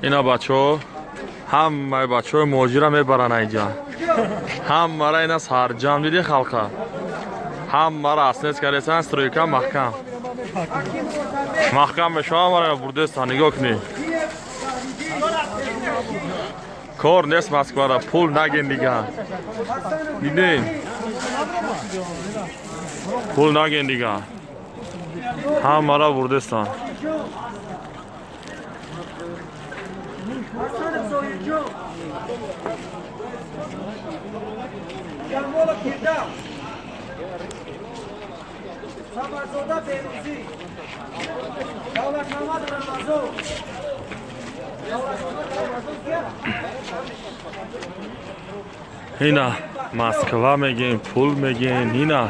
اینا بچه‌ها همه بچه‌های مهاجر میبرن اینجا. همه را اینا سرجم دیدی خلقا. همه را اسنس کردن استرویکا محکم. محکم بشه همه برده است نگاه کنی. کار نیست مسکو را پول نگین دیگه. دیدین؟ پول نگین دیگه. همه را برده است. اینا مسکو میگین پول میگین اینا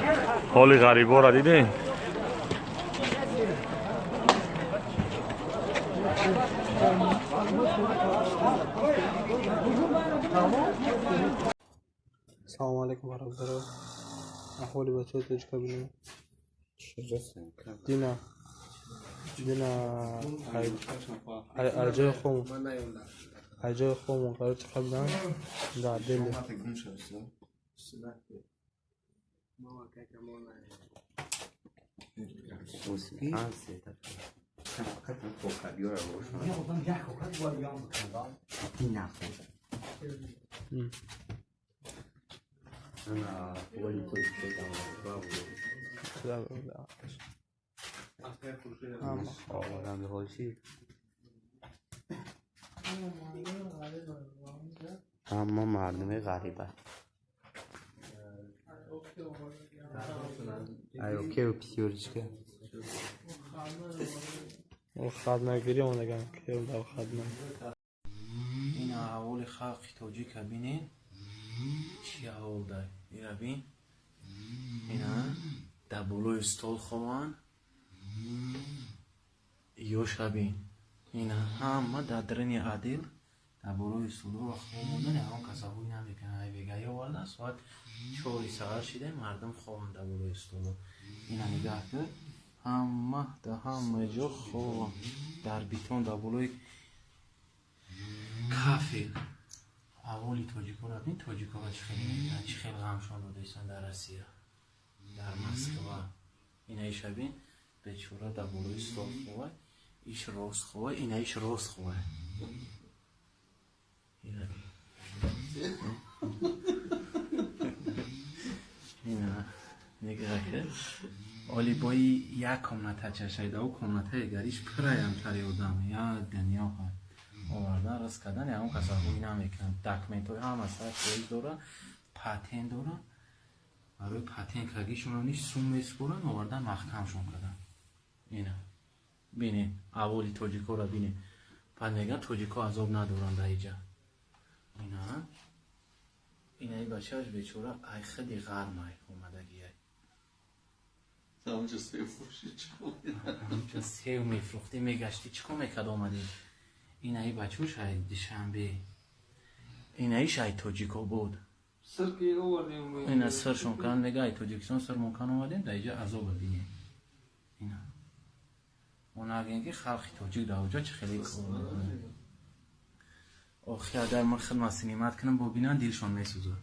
حال غریبا را دیدین السلام علیکم برادر احوال بچه توش کبینیم دینا ajay xo'mon qaror chiqargan da deli اما مردم غریبه ایو که پیورچکه او خدمتگری اونگان که اون خدمت این اول خلق توجیه ببینین چی اول دای اینا ببین اینا دبلو استول خوان یوش ببین اینا همه دادرنی عادل دبلوی سلو و خوابوندن هم کسایی نمیکنن ای بگه وارد ساعت 4 ساعت شده مردم خوابن دبلوی سلو اینا نگاه کن همه جا خوابن در بیتون دبلوی کافی اولی توجیکو را بین توجیکو را چه خیلی میکنن چه خیلی غمشون رو دیسن در روسیه در مسکو اینا ایش بین به چورا دبلوی سلو خواه ایش روز خواه اینا ایش روز خواه اینا نگاه که اولی بایی یک کمنته چشایده و کمنته گریش پرایم تریودم یا دنیا ها آوردن رس کردن یا اون کسا روی نمیکنن دکمنت های هم از سایت داره پاتین داره و روی پاتین کگیشون رو نیش سوم میسپورن آوردن محکمشون کردن اینا بینین اولی توجیکو را بینین پس نگه توجیکو عذاب ندارن در اینجا اینا ای بچه هاش بیچورا ای خیلی غرمه اومدگیه همونجا سیو فروشی همونجا سیو میفروختی میگشتی چکو میکد آمدی اینا ای بچه هاش های دیشنبه اینا ایش های توجیکو بود سر که اینو وردیم اینا سرشون کن میگه ای توجیکستان سر ممکن آمدیم در اینجا عذاب ببینیم اینا اونا اگه خلقی توجیک در اونجا چه خیلی کار آخی اگر من خدمت سینیمت کنم ببینن دیلشون میسوزه